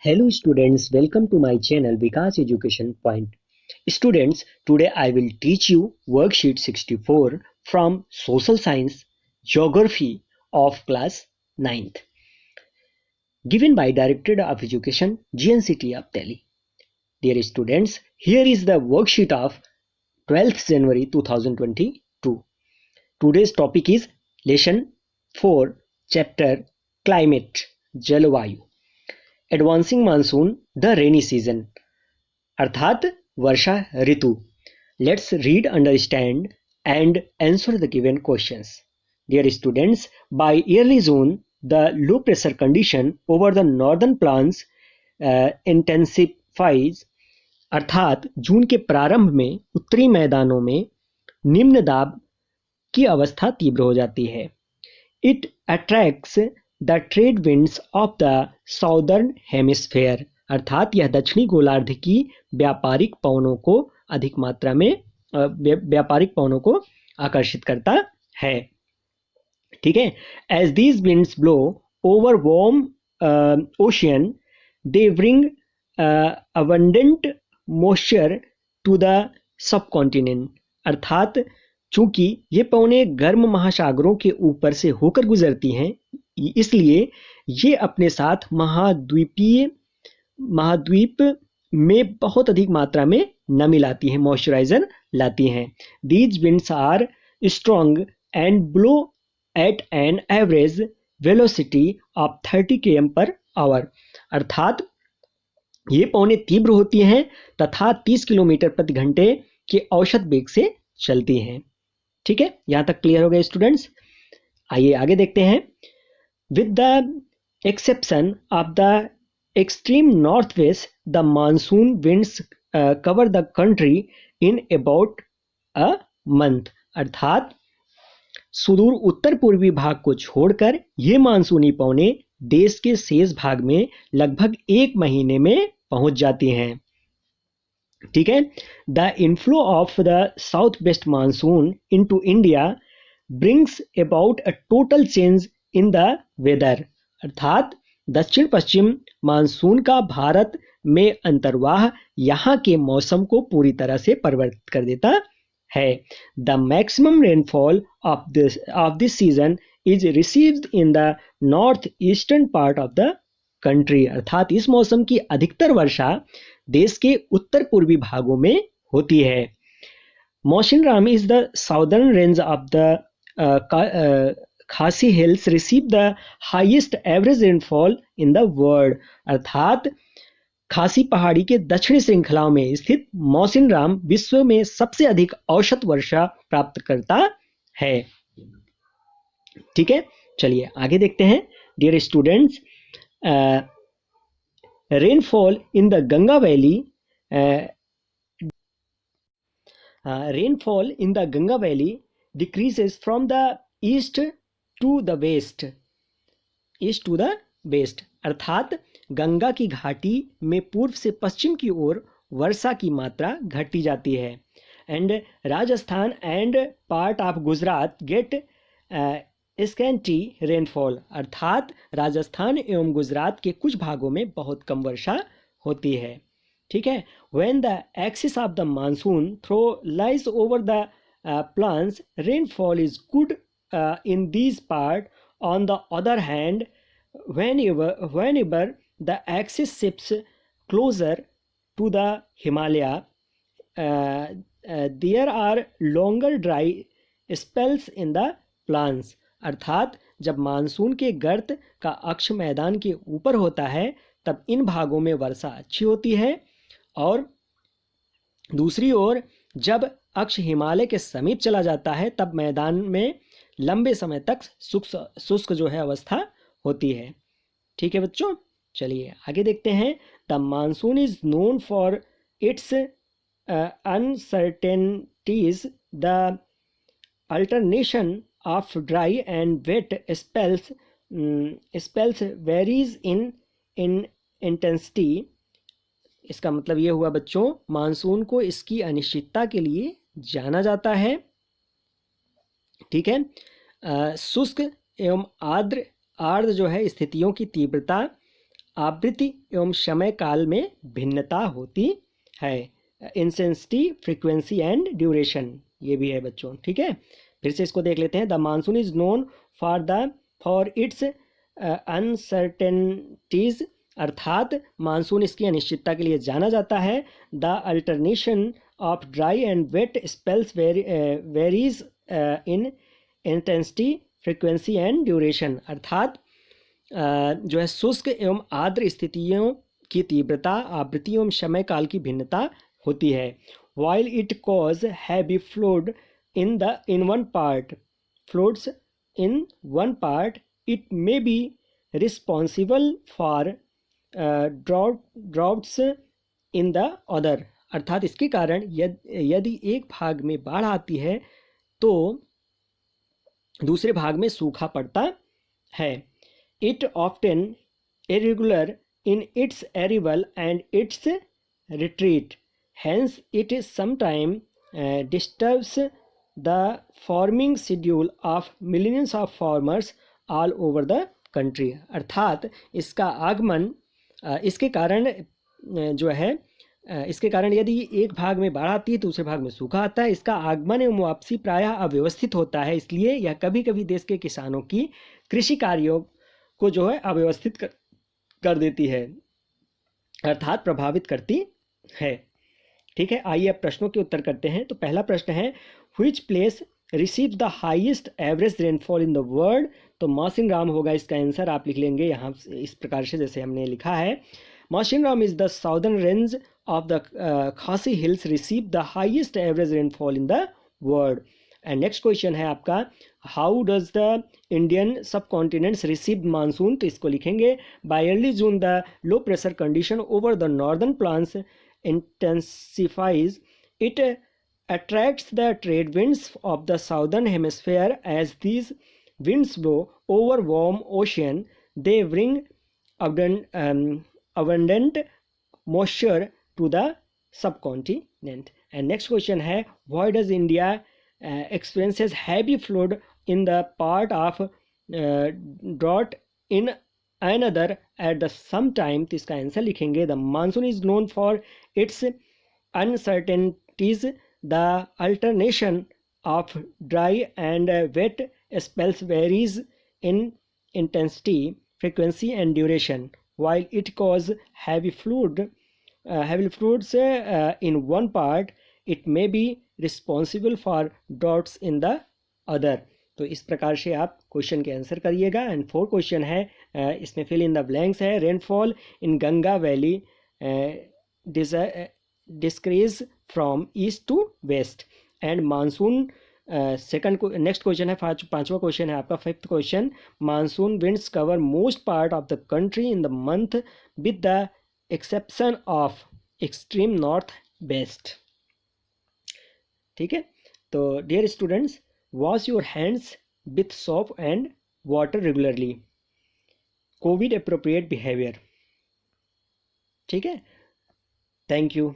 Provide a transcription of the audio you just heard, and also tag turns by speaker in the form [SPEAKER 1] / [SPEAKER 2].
[SPEAKER 1] Hello students, welcome to my channel Vikas Education Point. Students, today I will teach you worksheet 64 from Social Science Geography of class 9th, given by Directorate of Education GNCT of Delhi. Dear students, here is the worksheet of 12th January 2022. Today's topic is Lesson 4, Chapter Climate Jalvayu. Advancing monsoon the rainy season अर्थात वर्षा ऋतु. Let's read, understand and answer the given questions. Dear students, by early June the low pressure condition over the northern plans intensifies. अर्थात जून के प्रारंभ में उत्तरी मैदानों में निम्न दाब की अवस्था तीव्र हो जाती है. It attracts the trade winds of the southern hemisphere. अर्थात यह दक्षिणी गोलार्ध की व्यापारिक पवनों को अधिक मात्रा में व्यापारिक पवनों को आकर्षित करता है. ठीक है. As these winds blow over warm ocean they bring abundant moisture to the subcontinent. अर्थात चूंकि ये पवनें गर्म महासागरों के ऊपर से होकर गुजरती हैं, इसलिए ये अपने साथ महाद्वीप में बहुत अधिक मात्रा में नमी लाती हैं, मॉइस्चराइजर लाती हैं. These winds are strong and blow at an average velocity of 30 km per hour. अर्थात ये पवनें तीव्र होती हैं तथा 30 किलोमीटर प्रति घंटे के औसत वेग से चलती हैं. ठीक है, यहां तक क्लियर हो गए स्टूडेंट्स. आइए आगे देखते हैं. With the exception of the extreme northwest, the monsoon winds cover the country in about a month. अर्थात सुदूर उत्तर पूर्वी भाग को छोड़कर ये मानसूनी पवनें देश के शेष भाग में लगभग 1 महीने में पहुंच जाती हैं. ठीक है. The inflow of the southwest monsoon into India brings about a total change in the weather. अर्थात दक्षिण पश्चिम मानसून का भारत में अंतर्वाह यहाँ के मौसम को पूरी तरह से परिवर्तित कर देता है. The maximum rainfall of this season is received in the north eastern part of the country. अर्थात इस मौसम की अधिकतर वर्षा देश के उत्तर पूर्वी भागों में होती है. Mawsynram is the southern range of the Khasi hills receive the highest average rainfall in the world. अर्थात खासी पहाड़ी के दक्षिणी श्रृंखलाओं में स्थित मौसिनराम विश्व में सबसे अधिक औसत वर्षा प्राप्त करता है. ठीक है, चलिए आगे देखते हैं. Dear students, rainfall in the Ganga valley decreases from the east to the west. अर्थात गंगा की घाटी में पूर्व से पश्चिम की ओर वर्षा की मात्रा घटती जाती है. And Rajasthan and part of Gujarat get scanty rainfall. अर्थात राजस्थान एवं गुजरात के कुछ भागों में बहुत कम वर्षा होती है. ठीक है. When the axis of the monsoon through lies over the plains, rainfall is good in these part. On the other hand, whenever the axis shifts closer to the Himalaya, there are longer dry spells in the plains. अर्थात जब monsoon के गर्त का अक्ष मैदान के ऊपर होता है तब इन भागों में वर्षा अच्छी होती है, और दूसरी ओर जब अक्ष हिमालय के समीप चला जाता है तब मैदान में लंबे समय तक शुष्क जो है अवस्था होती है. ठीक है बच्चों, चलिए आगे देखते हैं. The monsoon is known for its uncertainties. The alternation of dry and wet spells varies in intensity. इसका मतलब ये हुआ बच्चों, मानसून को इसकी अनिश्चितता के लिए जाना जाता है. ठीक है. शुष्क एवं आर्द्र जो है स्थितियों की तीव्रता आवृत्ति एवं समय काल में भिन्नता होती है। इंटेंसिटी, फ्रीक्वेंसी एंड ड्यूरेशन, ये भी है बच्चों, ठीक है। फिर से इसको देख लेते हैं। The monsoon is known for its uncertainties, अर्थात मानसून इसकी अनिश्चितता के लिए जाना जाता है। The alternation of dry and wet spells varies in intensity, frequency and duration, अर्थात जो है शुष्क एवं आर्द्र स्थितियों की तीव्रता, आवृत्ति एवं समय काल की भिन्नता होती है। While it cause heavy fluid in one part, floods in one part, it may be responsible for droughts in the other, अर्थात इसके कारण यदि एक भाग में बाढ़ आती है तो दूसरे भाग में सूखा पड़ता है। It often irregular in its arrival and its retreat, hence it sometimes disturbs the forming schedule of millions of farmers all over the country, अर्थात इसका आगमन इसके कारण जो है इसके कारण यदि एक भाग में बाढ़ आती है दूसरे भाग में सूखा आता है। इसका आगमन एवं वापसी प्रायः अव्यवस्थित होता है, इसलिए यह कभी कभी देश के किसानों की कृषि कार्यों को जो है अव्यवस्थित कर देती है, अर्थात प्रभावित करती है। ठीक है, आइए अब प्रश्नों के उत्तर करते हैं। तो पहला प्रश्न है, which place receive the highest average rainfall in the world. तो मौसिनराम होगा इसका आंसर, आप लिख लेंगे यहाँ इस प्रकार से जैसे हमने लिखा है। Mawsynram is the southern range of the Khasi hills receive the highest average rainfall in the world. And next question है आपका, how does the Indian subcontinents receive monsoon. तो इसको लिखेंगे, by early June the low pressure condition over the northern plans intensifies, it attracts the trade winds of the southern hemisphere. As these winds blow over warm ocean, they bring abundant moisture to the subcontinent. And next question है, why does India experiences heavy flood in the part of drought in another at the some time। तो इसका answer लिखेंगे, the monsoon is known for its uncertainties, the alternation of dry and wet spells varies in intensity, frequency and duration, while it cause heavy floods in one part, it may be responsible for droughts in the other। तो इस प्रकार से आप question के answer करिएगा। And 4 question है, इसमें fill in the blanks है। Rainfall in Ganga valley decrease from east to west. And monsoon next question है, पांचवा क्वेश्चन है आपका, 5th question, monsoon winds cover most part of the country in the month with the exception of extreme north west. ठीक है, तो dear students, wash your hands with soap and water regularly, COVID appropriate behavior। ठीक है, thank you.